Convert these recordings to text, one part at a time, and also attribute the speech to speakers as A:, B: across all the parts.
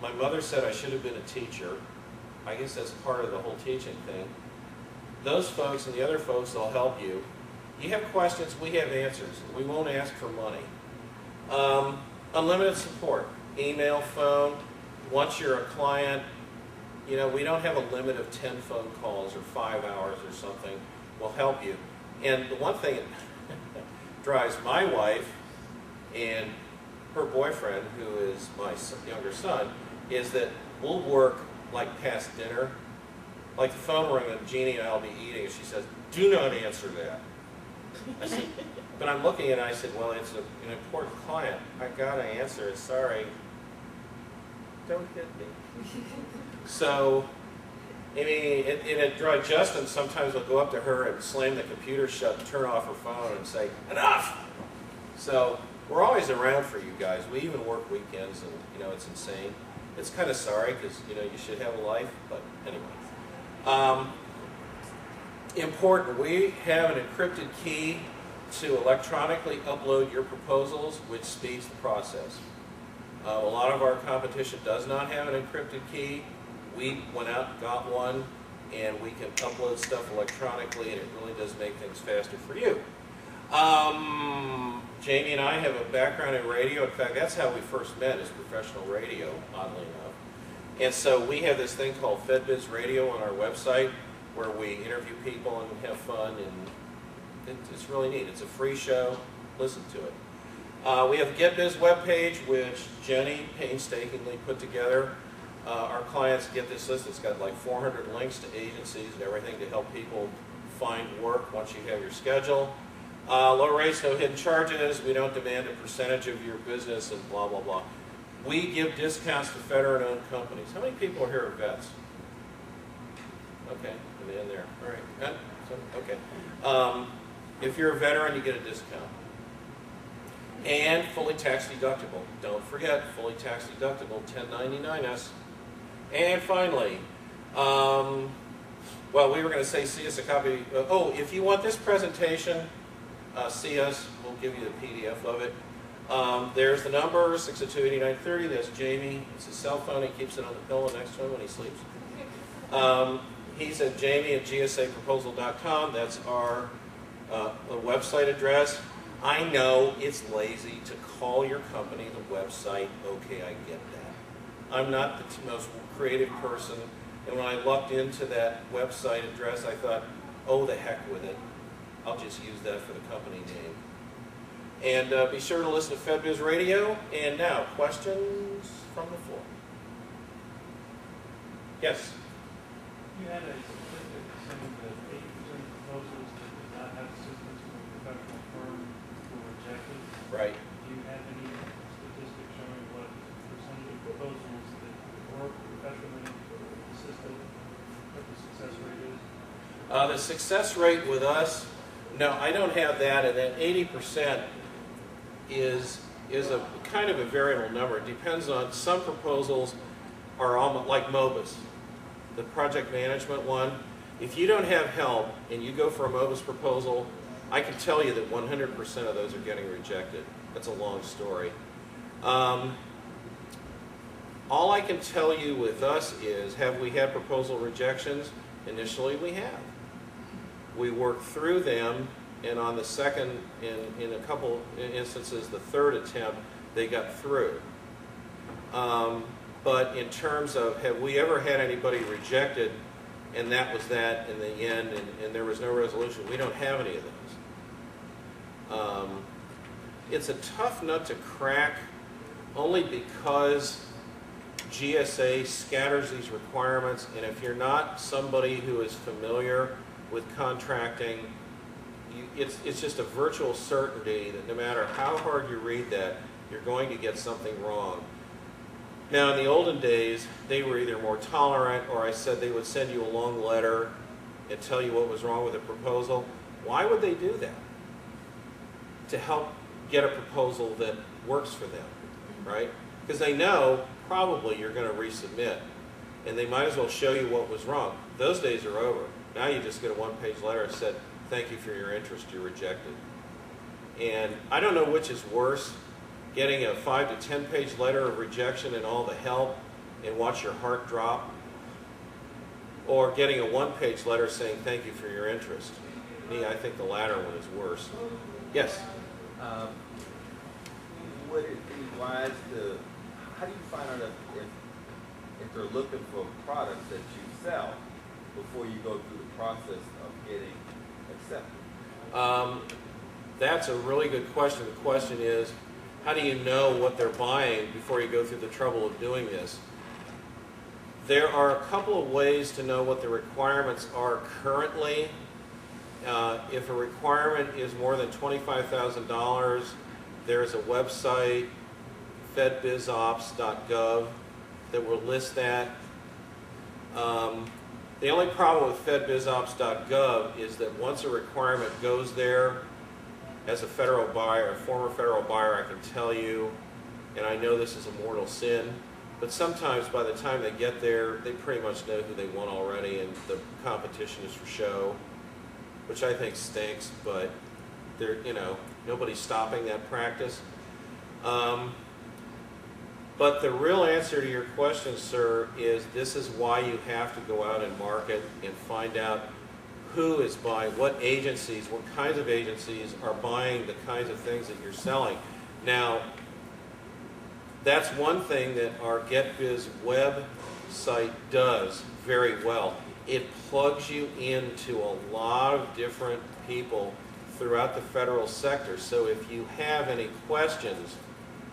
A: My mother said I should have been a teacher. I guess that's part of the whole teaching thing. Those folks and the other folks will help you. You have questions, we have answers. We won't ask for money. Unlimited support, email, phone. Once you're a client, you know, we don't have a limit of 10 phone calls or 5 hours or something. We'll help you. And the one thing that drives my wife and her boyfriend, who is my younger son, is that we'll work like past dinner. Like the phone rang and Jeannie and I'll be eating and she says, "Do not answer that." I said, but I'm looking at it and I said, well, it's an important client. I gotta answer it, sorry. Don't hit me. So, I mean, it drives Justin, sometimes will go up to her and slam the computer shut and turn off her phone and say, "Enough!" So, we're always around for you guys. We even work weekends and, you know, it's insane. It's kind of sorry because, you know, you should have a life, but anyway. Important, we have an encrypted key to electronically upload your proposals, which speeds the process. A lot of our competition does not have an encrypted key. We went out and got one, and we can upload stuff electronically, and it really does make things faster for you. Jamie and I have a background in radio. In fact, that's how we first met, is professional radio, oddly enough. And so we have this thing called FedBiz Radio on our website, where we interview people and have fun, and it's really neat. It's a free show. Listen to it. We have the GetBiz webpage, which Jenny painstakingly put together. Our clients get this list. It's got like 400 links to agencies and everything to help people find work once you have your schedule. Low rates, no hidden charges. We don't demand a percentage of your business and blah, blah, blah. We give discounts to veteran-owned companies. How many people are here are vets? Okay, in there. All right. Good. Okay. If you're a veteran, you get a discount. And fully tax deductible. Don't forget, fully tax deductible, 1099s. And finally, well, we were going to say, see us a copy. Oh, if you want this presentation, see us. We'll give you the PDF of it. There's the number, 602-8930. That's Jamie. It's his cell phone. He keeps it on the pillow next to him when he sleeps. He's at jamie@gsaproposal.com. That's our website address. I know it's lazy to call your company the website. Okay, I get that. I'm not the most creative person. And when I looked into that website address, I thought, oh, the heck with it. I'll just use that for the company name. And be sure to listen to FedBiz Radio. And now, questions from the floor. Yes?
B: You had a statistic saying that 80% of proposals that did not have assistance from a professional firm were rejected.
A: Right.
B: Do you have any statistics showing what percentage of proposals that were professionally assisted, what the success rate is?
A: The success rate with us, no, I don't have that, and that 80% is a kind of a variable number. It depends on, some proposals are almost like MOBAs. The project management one, if you don't have help and you go for a MOBA's proposal, I can tell you that 100% of those are getting rejected. That's a long story. All I can tell you with us is, have we had proposal rejections? Initially we have. We worked through them, and on the second, in a couple instances, the third attempt, they got through. But in terms of, have we ever had anybody rejected and that was that in the end and there was no resolution? We don't have any of those. It's a tough nut to crack only because GSA scatters these requirements, and if you're not somebody who is familiar with contracting, it's just a virtual certainty that no matter how hard you read that, you're going to get something wrong. Now, in the olden days, they were either more tolerant, or I said they would send you a long letter and tell you what was wrong with the proposal. Why would they do that? To help get a proposal that works for them, right? Because they know probably you're going to resubmit, and they might as well show you what was wrong. Those days are over. Now you just get a one-page letter that said, thank you for your interest, you're rejected. And I don't know which is worse, getting a 5 to 10 page letter of rejection and all the help, and watch your heart drop, or getting a one-page letter saying thank you for your interest? Me, I think the latter one is worse. Yes?
C: Would it be wise to, how do you find out if they're looking for products that you sell before you go through the process of getting accepted?
A: That's a really good question. The question is, how do you know what they're buying before you go through the trouble of doing this? There are a couple of ways to know what the requirements are currently. If a requirement is more than $25,000, there's a website, fedbizops.gov, that will list that. The only problem with fedbizops.gov is that once a requirement goes there, as a federal buyer, a former federal buyer, I can tell you, and I know this is a mortal sin, but sometimes by the time they get there, they pretty much know who they want already, and the competition is for show, which I think stinks, but they're, nobody's stopping that practice. But the real answer to your question, sir, is this is why you have to go out and market and find out who is buying, what agencies, what kinds of agencies are buying the kinds of things that you're selling. Now, that's one thing that our GetBiz website does very well. It plugs you into a lot of different people throughout the federal sector. So if you have any questions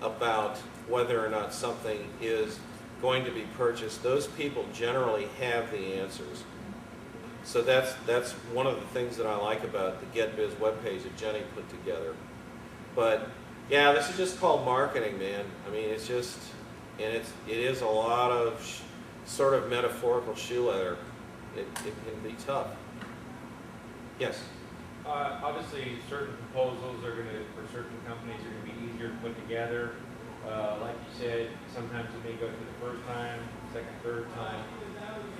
A: about whether or not something is going to be purchased, those people generally have the answers. So that's one of the things that I like about the GetBiz webpage that Jenny put together. But yeah, this is just called marketing, man. I mean, it's just, and it is a lot of sort of metaphorical shoe leather. It can be tough. Yes?
D: Obviously, certain proposals are going to, for certain companies, are going to be easier to put together. Like you said, sometimes it may go through the first time, second, third time.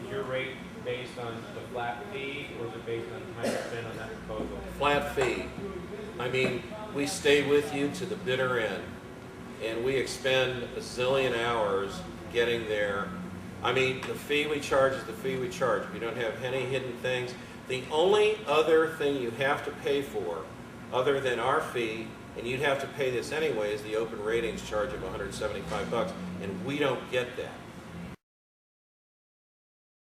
D: Is your rate based on the flat fee, or is it based on time spent on that proposal?
A: Flat fee. I mean, we stay with you to the bitter end, and we expend a zillion hours getting there. I mean, the fee we charge is the fee we charge. We don't have any hidden things. The only other thing you have to pay for, other than our fee, and you'd have to pay this anyway, is the open ratings charge of $175, and we don't get that.